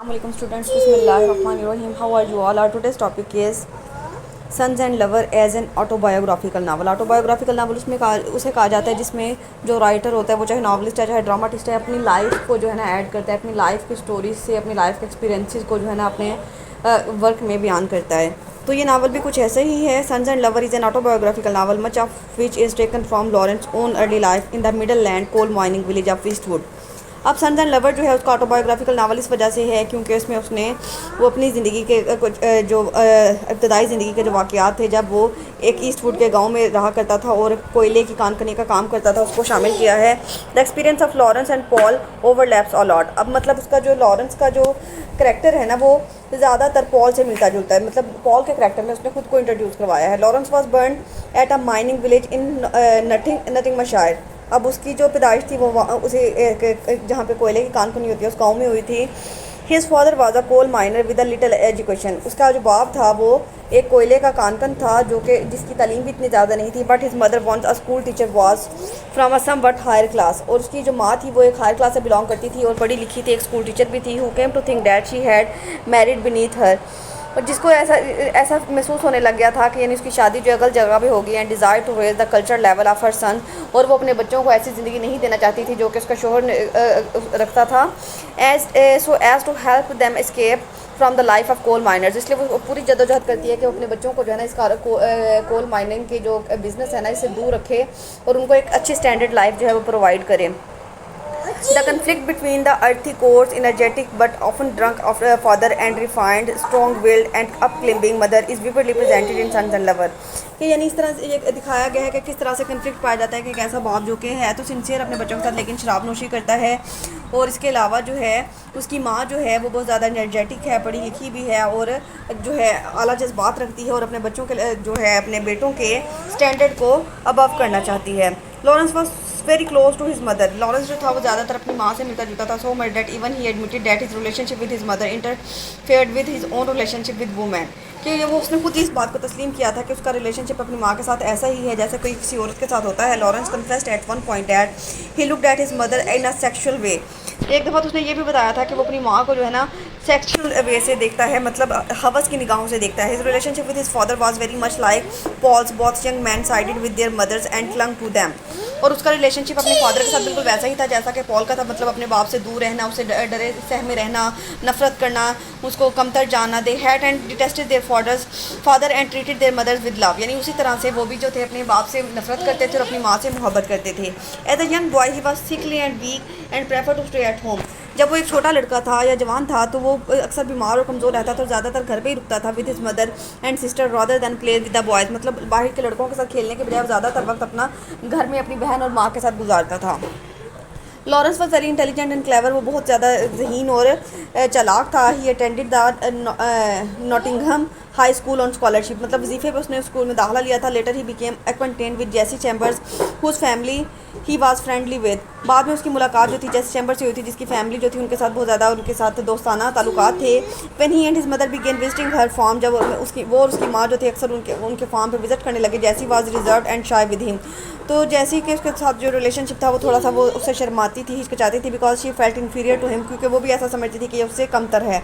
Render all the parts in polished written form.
Assalamualaikum students, Bismillahirrahmanirrahim. How are you all? Our today's topic is sons and lover as an autobiographical novel. Autobiographical novel उसे कहा जाता है जिसमें जो writer होता है वो चाहे नॉवलिस्ट है चाहे ड्रामाटिस्ट है अपनी लाइफ को जो है ना ऐड करता है, अपनी लाइफ की स्टोरीज से अपनी लाइफ के एक्सपीरियंसेस को जो है ना अपने वर्क में बयान करता है। तो ये नावल भी कुछ ऐसे ही है। Sons and lover is an autobiographical novel much of which is taken from Lawrence own early life in the middle land coal mining village of Eastwood. अब सन्स एंड लवर जो है उसका ऑटोबायोग्राफिकल नावल इस वजह से है क्योंकि उसमें उसने वो अपनी ज़िंदगी के कुछ जो इब्तदाई ज़िंदगी के जो वाक़यात थे जब वो एक ईस्टवुड के गांव में रहा करता था और कोयले की कान करने का काम करता था उसको शामिल किया है। The experience of Lawrence and Paul overlaps a lot. अब मतलब उसका जो लॉरेंस का जो करैक्टर है ना वो ज़्यादातर पॉल से मिलता जुलता है, मतलब पॉल के करैक्टर में उसने खुद को इंट्रोड्यूस करवाया है। Lawrence was born at a mining village in Nottinghamshire. अब उसकी जो पैदाइश थी वो उसे जहाँ पे कोयले की कान करनी होती है उस गाँव में हुई थी। His father was a coal miner with a little education. उसका जो बाप था वो एक कोयले का कानकन था जो कि जिसकी तालीम भी इतनी ज़्यादा नहीं थी। But his mother wants a school teacher was from a some but higher class. और उसकी जो माँ थी वो एक हायर क्लास से बिलोंग करती थी और पढ़ी लिखी थी, एक स्कूल टीचर भी थी। Who came to think that she had married beneath her. और जिसको ऐसा ऐसा महसूस होने लग गया था कि यानी उसकी शादी जो गलत जगह पे होगी। And desire to raise the culture level of her son. और वो अपने बच्चों को ऐसी ज़िंदगी नहीं देना चाहती थी जो कि उसका शोहर रखता था। As to help them escape from the life of coal miners. इसलिए वो पूरी जद्दोजहद करती है कि वो अपने बच्चों को जो है ना इस कोल माइनिंग की जो बिज़नेस है ना इससे दूर रखे और उनको एक अच्छी स्टैंडर्ड लाइफ जो है वो प्रोवाइड करे। The conflict between the earthy coarse, energetic but often drunk of father and refined, strong-willed and up-climbing mother is vividly presented in Sons and Lover। कि यानी इस तरह से ये दिखाया गया है कि किस तरह से कन्फ्लिक्ट पाया जाता है कि एक ऐसा बाप जो कि है तो सिंसियर अपने बच्चों के साथ लेकिन शराब नोशी करता है। और इसके अलावा जो है उसकी माँ जो है वो बहुत ज़्यादा एनर्जेटिक है, पढ़ी लिखी भी है और जो है आला जज्बात रखती है और अपने बच्चों के जो है अपने बेटों के स्टैंडर्ड को अबव करना चाहती है। Lawrence was very close to his mother. Lawrence जो था वो ज़्यादातर अपनी माँ से मिलता जुलता था। So much that even he admitted that his relationship with his mother interfered with his own relationship with women. कि वो उसने खुद इस बात को तस्लीम किया था कि उसका रिलेशनशिप अपनी माँ के साथ ऐसा ही है जैसे कोई किसी औरत के साथ होता है। Lawrence confessed at one point that he looked at his mother in a sexual way. एक दफ़ा तो उसने ये भी बताया था कि वो अपनी माँ को जो है ना सेक्शुअल वे से देखता है, मतलब हवस की निगाहों से देखता है। His relationship with his father was very much like Paul's. Both young man sided with their mothers and clung to them. और उसका रिलेशनशिप अपने फादर के साथ बिल्कुल वैसा ही था जैसा कि पॉल का था, मतलब अपने बाप से दूर रहना, उसे डरे सहमे रहना, नफरत करना, उसको कमतर जानना। They had and detested their father and treated their mothers with love. यानी उसी तरह से वो भी जो थे अपने बाप से नफरत करते थे और अपनी माँ से मोहब्बत करते थे। As a young boy he was sickly and weak and prefer to stay at home. जब वो एक छोटा लड़का था या जवान था तो वो अक्सर बीमार और कमज़ोर रहता था और ज़्यादातर घर पे ही रुकता था with his mother and sister rather than play with the boys. मतलब बाहर के लड़कों के साथ खेलने के बजाय वो ज़्यादातर वक्त अपना घर में अपनी बहन और माँ के साथ गुजारता था। Lawrence was very intelligent and clever. वो बहुत ज़्यादा जहीन और चालाक था। He attended the Nottingham high school on scholarship. मतलब वजीफे पे उसने स्कूल में दाखिला लिया था। Later he became acquainted with Jessie Chambers whose family he was friendly with. बाद में उसकी मुलाकात जो थी जेसी चैम्बर्स से हुई थी जिसकी फैमिली जो थी उनके साथ बहुत ज़्यादा उनके साथ दोस्ताना ताल्लुकात थे। When he and his mother began visiting her farm. जब उसकी माँ जो थी अक्सर उनके फार्म पर विजिट करने लगे। जैसी was reserve and shy with him. तो जैसी कि उसके साथ जो रिलेशनशिप था वो थोड़ा सा वो उससे शर्माती थी, हिचकिचाती थी because she felt inferior to him, क्योंकि वो भी ऐसा समझती थी कि ये उससे कमतर है।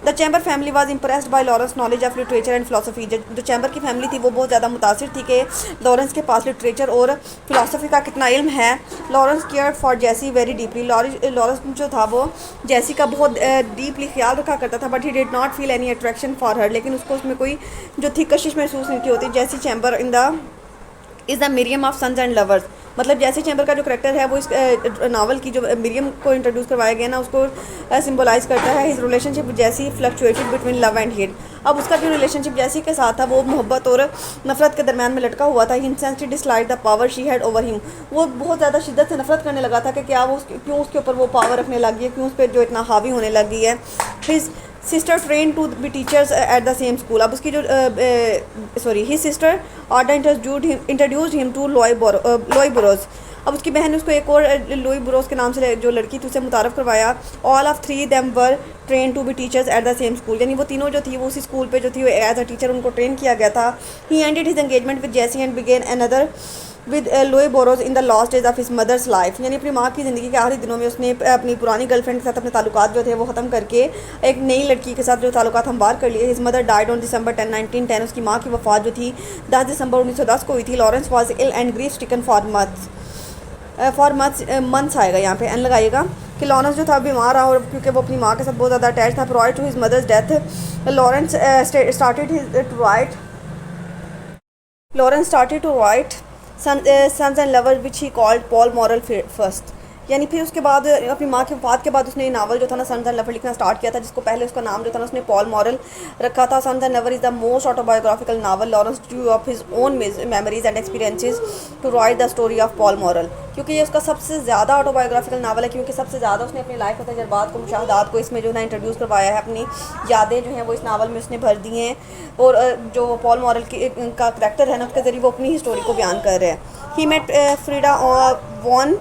The chamber family was impressed by Lawrence knowledge of literature and philosophy. जो चैम्बर की फैमिली थी वो बहुत ज़्यादा मुतासिर थी कि लॉरेंस के पास लिटरेचर और फिलोसफी का कितना इल्म है। Lawrence care for Jessie very deeply. Lawrence जो था वो जेसी का बहुत डीपली ख्याल रखा करता था। But he did not feel any attraction for her. लेकिन उसको उसमें कोई जो थी कशिश महसूस नहीं की होती। Jessie Chamber is the Miriam of Sons and Lovers. मतलब जैसे चैम्बर का जो करेक्टर है वो इस नावल की जो मिरियम को इंट्रोड्यूस करवाया गया ना उसको सिंबलाइज करता है। हिज रिलेशनशिप जैसी fluctuated between love and hate. अब उसका जो रिलेशनशिप जैसी के साथ था वो मोहब्बत और नफरत के दरमियान में लटका हुआ था। He intensely dislike the power she had over him. वो बहुत ज़्यादा शिद्दत से नफरत करने लगा था कि क्या वो क्यों उसके ऊपर वो पावर रखने लगी है, क्यों उस पर जो इतना हावी होने लगी है। His sister train to be teachers at the same school. अब उसकी जो his sister Ada introduced him to Louie Burrows. अब उसकी बहन ने उसको एक और लुई बोरोस के नाम से जो लड़की थी उसे मुतारफ़ करवाया। All of three them were train to be teachers at the same school. यानी वो तीनों जो थी वो उसी स्कूल पे जो थी एज अ टीचर उनको ट्रेन किया गया था। He ended his engagement with Jessie and began another with Louie Burrows in the last days of his mother's life, यानी अपनी माँ की ज़िंदगी के आखिरी दिनों में उसने अपनी पुरानी गर्लफ्रेंड के साथ अपने ताल्लुकात जो थे वो ख़त्म करके एक नई लड़की के साथ जो ताल्लुकात हमवार कर लिए। His mother died on December 10, 1910, उसकी माँ की वफ़ात जो थी 10 दिसंबर 1910 को हुई थी। Lawrence was ill and grief stricken for months आएगा यहाँ पे एन लगाइएगा कि लॉरेंस जो था बीमार रहा और क्योंकि वो अपनी माँ के साथ बहुत ज़्यादा अटैच था। Prior to his mother's death Lawrence started to write Sons and Lovers which he called Paul Morrell first, यानी फिर उसके बाद अपनी माँ की वफ़ात के बाद उसने ये नावल जो था ना सन्स एंड लवर लिखना स्टार्ट किया था, जिसको पहले उसका नाम जो था ना उसने पॉल मॉरल रखा था। Sons and lover is the most autobiographical novel Lawrence drew of his own memories and experiences to write the story of Paul Morel, क्योंकि ये उसका सबसे ज़्यादा ऑटोबायोग्राफिकल नावल है, क्योंकि सबसे ज़्यादा उसने अपनी लाइफ के तजर्बात को मुशाहदात को इसमें जो है इंट्रोड्यूस करवाया है। अपनी यादें जो हैं वो इस नावल में उसने भर दी हैं और जो पॉल मॉरल का करैक्टर है ना उसके ज़रिए वो अपनी ही स्टोरी को बयान कर रहे हैं। He met Frieda von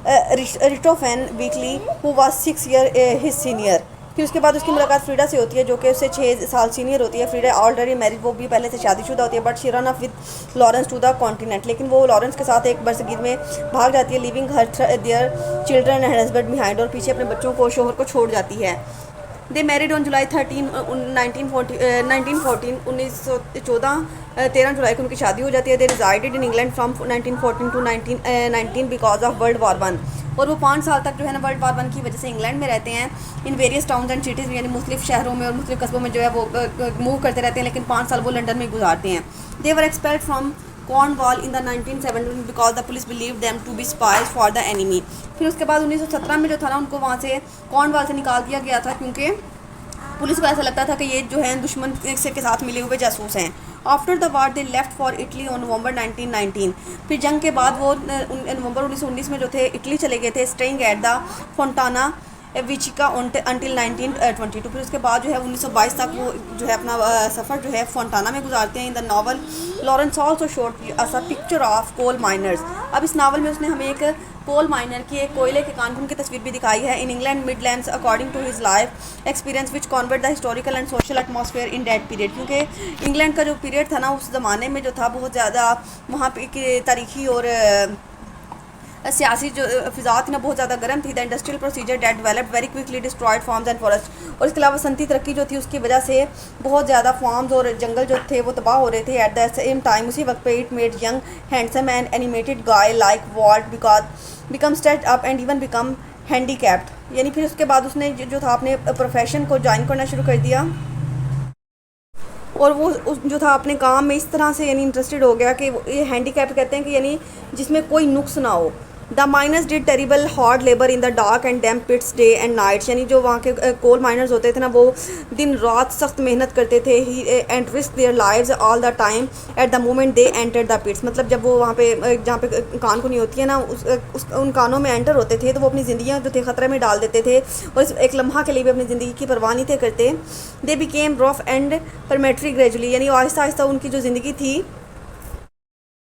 Richthofen Weekley who was 6 year his senior, फिर उसके बाद उसकी मुलाकात फ्रीडा से होती है जो कि उससे 6 साल सीनियर होती है। फ्रीडा ऑलरेडी मैरिड, वो भी पहले से शादीशुदा होती है, but she run off with Lawrence to the continent, लेकिन वो लॉरेंस के साथ एक बरसगीर में भाग जाती है, living her their children and husband behind, और पीछे अपने बच्चों को शोहर को छोड़ जाती है। दे मैरिड ऑन July 13, 1914 1914 13 जुलाई को उनकी शादी हो जाती है। They resided in England from 1914 to 1919 because of World War I, और वो 5 साल तक जो है ना World War I की वजह से इंग्लैंड में रहते हैं। In various towns and cities, यानी मुख्तलिफ शहरों में और मुख्तलिफ कस्बों में जो है वो मूव करते रहते हैं, लेकिन 5 साल वो लंदन में गुजारते हैं। They were expelled from Cornwall in the 1970 because the police believe them to be spies for the enemy. फिर उसके बाद 1917 में जो था ना उनको वहाँ से कॉर्नवाल से निकाल दिया गया था, क्योंकि पुलिस को ऐसा लगता था कि ये जो है दुश्मन के साथ मिले हुए जासूस हैं। After the war they left for Italy on November 1919, फिर जंग के बाद वो नवंबर 1919 में जो थे इटली चले गए थे, स्टेइंग एट द फोंटाना विचिका अंटिल 1922। फिर उसके बाद जो है 1922 तक वो जो है अपना सफ़र जो है फोंटाना में गुजारते हैं। In the novel Lawrence also showed us a picture of coal miners, अब इस नावल में उसने हमें एक कोल माइनर की, एक कोयले के कानून की तस्वीर भी दिखाई है। In England Midlands according to his life experience which convert the historical and social atmosphere in that period, क्योंकि इंग्लैंड का जो पीरियड था ना उस ज़माने में जो था बहुत ज़्यादा वहाँ पे तारीखी और सियासी जो फिजा थी ना बहुत ज़्यादा गर्म थी। The industrial procedure that developed very quickly destroyed farms and forest, और इसके अलावा सनती तरक्की जो थी उसकी वजह से बहुत ज़्यादा फार्म्स और जंगल जो थे वो तबाह हो रहे थे। एट द सेम टाइम उसी वक्त पे it made young handsome and animated guy like Walt become state up and even become handicapped, यानी फिर उसके बाद उसने जो था अपने प्रोफेशन को ज्वाइन करना शुरू कर दिया और वो जो था अपने काम में इस तरह से यानी इंटरेस्टेड हो गया कि ये हैंडीकैप कहते हैं कि यानी जिसमें कोई नुक्स ना हो। The miners did terrible hard labour in the dark and damp pits day and nights, यानी जो वहाँ के कोल माइनर्स होते थे ना वो दिन रात सख्त मेहनत करते थे। He and risk their lives all the time at the moment they enter the pits, मतलब जब वो वहाँ पे जहाँ पे कान को नहीं होती है ना उन कानों में एंटर होते थे तो वो अपनी ज़िंदगियाँ जो थे ख़तरे में डाल देते थे और इस एक लम्हा के लिए भी अपनी ज़िंदगी की परवाह नहीं थे करते। They became rough and primitive gradually, यानी आहिस्ता आहिस्ता उनकी जो ज़िंदगी थी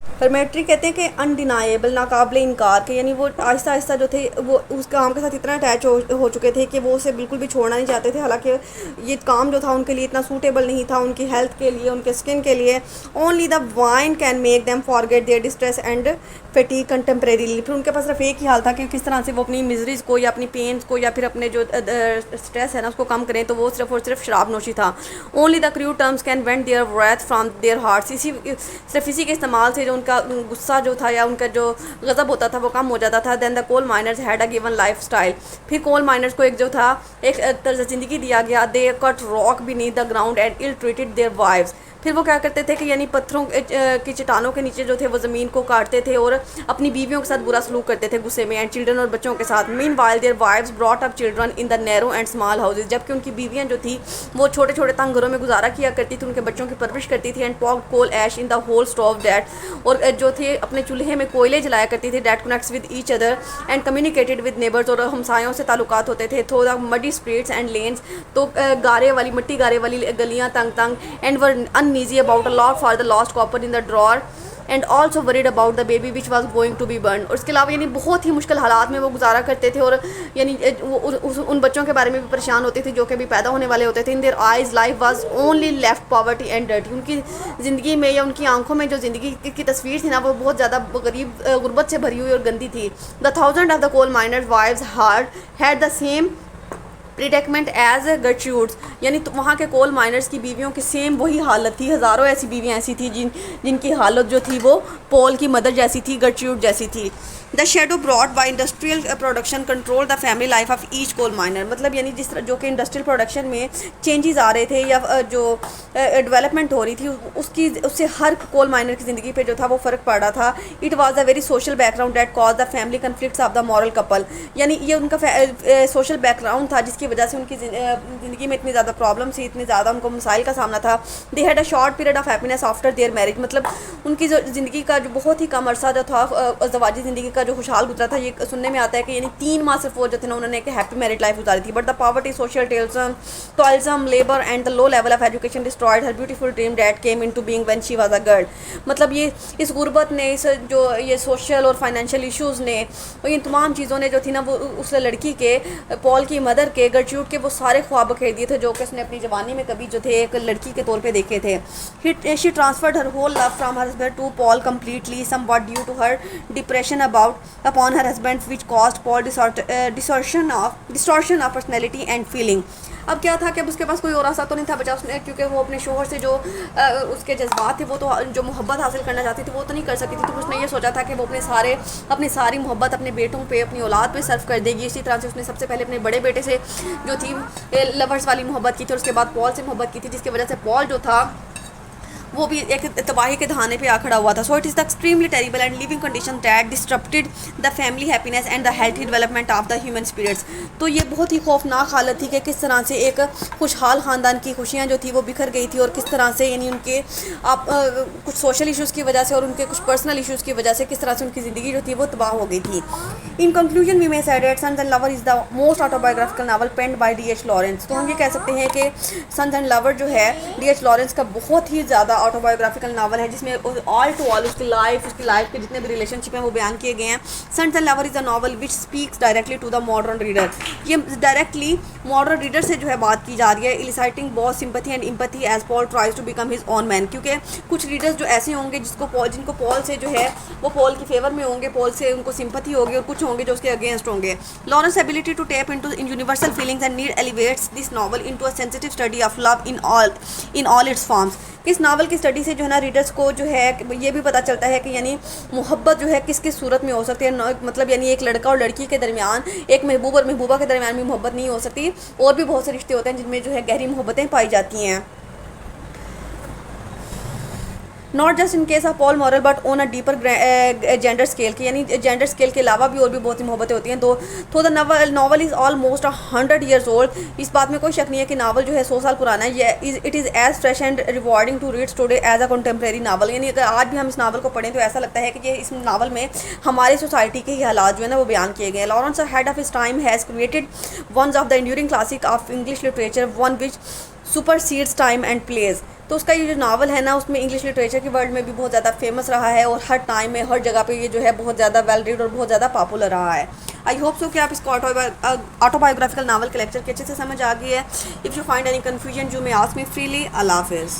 परमेट्री कहते हैं कि अनडिनाएबल, नाकाबिल इनकार के, यानी वो आहिस्ता आहिस्ता जो थे वो उस काम के साथ इतना अटैच हो चुके थे कि वो उसे बिल्कुल भी छोड़ना नहीं चाहते थे। हालांकि ये काम जो था उनके लिए इतना सूटेबल नहीं था, उनकी हेल्थ के लिए, उनके स्किन के लिए। Only the wine can make them forget their distress and fatigue contemporarily, फिर उनके पास सिर्फ एक ही हाल था कि किस तरह से वो अपनी मिजरीज़ को या अपनी पेन्स को या फिर अपने जो स्ट्रेस है ना उसको कम करें, तो वो सिर्फ और सिर्फ शराब नोशी था। Only the crew terms can vent their wrath from their hearts, सिर्फ इसी के इस्तेमाल से जो उनका गुस्सा जो था या उनका जो गज़ब होता था वो कम हो जाता था। Then the coal miners had a given life style, फिर कोल माइनर्स को एक जो था एक तर्ज ज़िंदगी दिया गया। They cut rock beneath the ground and ill treated their wives, फिर वो क्या करते थे कि यानी पत्थरों की चट्टानों के नीचे जो थे वो ज़मीन को काटते थे और अपनी बीवियों के साथ बुरा सलूक करते थे गुस्से में, एंड चिल्ड्रन और बच्चों के साथ। Meanwhile their wives brought up children in the narrow and small houses, जबकि उनकी बीवियाँ जो थी वो छोटे छोटे तंग घरों में गुजारा किया करती थी, उनके बच्चों की परवरिश करती थी। And poke coal ash in the whole stove that, और जो थे अपने चूल्हे में कोयले जलाया करती थी। That connects with each other and communicated with neighbours, और हमसायों से ताल्लुकात होते थे। Through the muddy streets and lanes, तो गारे वाली मिट्टी गारे वाली गलियाँ तंग तंग, and were uneasy about a lot for the lost copper in the drawer and also worried about the baby which was going to be burn. और इसके अलावा यानी बहुत ही मुश्किल हालात में वो गुजारा करते थे, और यानी उन बच्चों के बारे में भी परेशान होते थे जो कि अभी पैदा होने वाले होते थे। In their eyes life was only left poverty and dirty. उनकी ज़िंदगी में या उनकी आंखों में जो ज़िंदगी की तस्वीर थी ना, वो बहुत ज़्यादा गरीब गुर्बत से भरी हुई और गंदी थी। The thousand of the coal miners wives hard had the same predicament as Gertrude's. यानी तो वहाँ के कोल माइनर्स की बीवियों की सेम वही हालत थी। हज़ारों ऐसी बीवियाँ ऐसी थी जिनकी हालत जो थी वो पॉल की मदर जैसी थी, गर्ट्यूड जैसी थी। The shadow brought by industrial production control the family life of each coal miner. मतलब यानी जिस तरह जो कि इंडस्ट्रियल प्रोडक्शन में चेंजेस आ रहे थे या जो डेवलपमेंट हो रही थी उससे हर कोल माइनर की ज़िंदगी पे जो था वो फ़र्क पड़ रहा था। It was a very social background that cause the family conflicts of the moral couple. यानी ये उनका सोशल बैकग्राउंड था जिसकी वजह से उनकी ज़िंदगी में इतनी ज़्यादा प्रॉब्लम थी, इतने ज़्यादा उनको मसाइल का सामना था। They had a short period of happiness after their marriage. मतलब उनकी जो ज़िंदगी का जो बहुत ही कम अरसा जो था ज़वाजी ज़िंदगी का जो खुशहाल गुजरा था, ये सुनने में आता है कि यानी 3 माह सिर्फ वो जो थे ना उन्होंने एक हैप्पी मैरिड लाइफ गुजारी थी। But the poverty, social toilsome, labour and the low level of education destroyed her beautiful dream that came into being when she was a girl. मतलब ये इस गुर्बत ने, इस जो ये सोशल और फाइनेंशियल इश्यूज़ ने और इन तमाम चीज़ों ने जो थी ना वो उस लड़की के, पॉल की मदर के, गर्ट्यूड के वो सारे ख्वाब खेल दिए थे जो कि उसने अपनी जवानी में कभी जो थे एक लड़की के तौर पे देखे थे। She transferred her whole love from her husband to Paul completely, somewhat due to her depression about upon her husband which cost Paul distortion of personality and feeling. अब क्या था कि अब उसके पास कोई और रास्ता तो नहीं था बचा उसने, क्योंकि वो अपने शोहर से जो उसके जज्बात थे वो तो जो मोहब्बत हासिल करना चाहती थी वो तो नहीं कर सकी थी। तो उसने ये सोचा था कि वो अपनी सारी मोहब्बत अपने बेटों पे, अपनी औलाद पे सर्व कर देगी। इसी तरह से उसने सबसे पहले अपने बड़े बेटे से जो थी लवर्स वाली मोहब्बत की थी, और उसके बाद पॉल से मोहब्बत की थी, जिसकी वजह से पॉल जो था वो भी एक तबाही के दहाने पे आ खड़ा हुआ था। So it is the extremely terrible and living condition that disrupted the family happiness and the healthy development of the human spirits. तो ये बहुत ही खौफनाक हालत थी कि किस तरह से एक खुशहाल ख़ानदान की खुशियाँ जो थी वो बिखर गई थी, और किस तरह से यानी उनके कुछ सोशल इशूज़ की वजह से और उनके कुछ पर्सनल इशूज़ की वजह से किस तरह से उनकी ज़िंदगी जो थी वो तबाह हो गई थी। In conclusion we may say that Sons and lover is the most autobiographical novel penned by D.H. Lawrence. तो हम ये कह सकते हैं कि सन्स एंड लवर जो है D.H. लॉरेंस का बहुत ही ज़्यादा ऑटोबायोग्राफिकल नावल है, जिसमें ऑल टू ऑल उसकी लाइफ के जितने भी रिलेशनशिप हैं वो बयान किए गए हैं। Sons and lover is a novel which speaks directly to the modern reader. ये डायरेक्टली मॉडर्न रीडर से जो है बात की जा रही है, eliciting both sympathy and empathy as Paul tries to become his own man. क्योंकि कुछ रीडर्स जो ऐसे होंगे जिनको पॉल से जो है वो पॉल की फेवर में होंगे, पॉल से उनको सिंपैथी होगी, और कुछ होंगे जो उसके अगेंस्ट होंगे। Lawrence ability to tap into universal feelings and need elevates this novel into a sensitive study of love in all its forms. इस नावल की स्टडी से जो है ना रीडर्स को जो है ये भी पता चलता है कि यानी मोहब्बत जो है किस किस सूरत में हो सकती है। मतलब यानी एक लड़का और लड़की के दरमियान, एक महबूब और महबूबा के दरमियान भी मोहब्बत नहीं हो सकती, और भी बहुत से रिश्ते होते हैं जिनमें जो है गहरी मोहब्बतें पाई जाती हैं। Not just in case of Paul moral but on a deeper gender scale की, यानी जेंडर स्केल के अलावा भी और भी बहुत सी मोहब्बतें होती हैं। तो the novel is almost 100 years old. इस बात में कोई शक नहीं है कि नावल जो है 100 साल पुराना है। It is as fresh and rewarding to read today as a contemporary novel. यानी अगर आज भी हम इस नावल को पढ़ें तो ऐसा लगता है कि ये इस नावल में हमारी सोसाइटी के ही हालात जो है ना वो बयान किए गए हैं। Lawrence head of his time has created one of the enduring classic of English literature, one which supersedes time and place. तो उसका ये जो नावल है ना उसमें इंग्लिश लिटरेचर की वर्ल्ड में भी बहुत ज़्यादा फेमस रहा है, और हर टाइम में हर जगह पे ये जो है बहुत ज़्यादा वेल रीड और बहुत ज़्यादा पॉपुलर रहा है। आई होप सो कि आप इसको ऑटोबायोग्राफिकल नावल के लेक्चर के अच्छे से समझ आ गई है। If you find any confusion you may ask me freely. अल्लाह हाफिज़।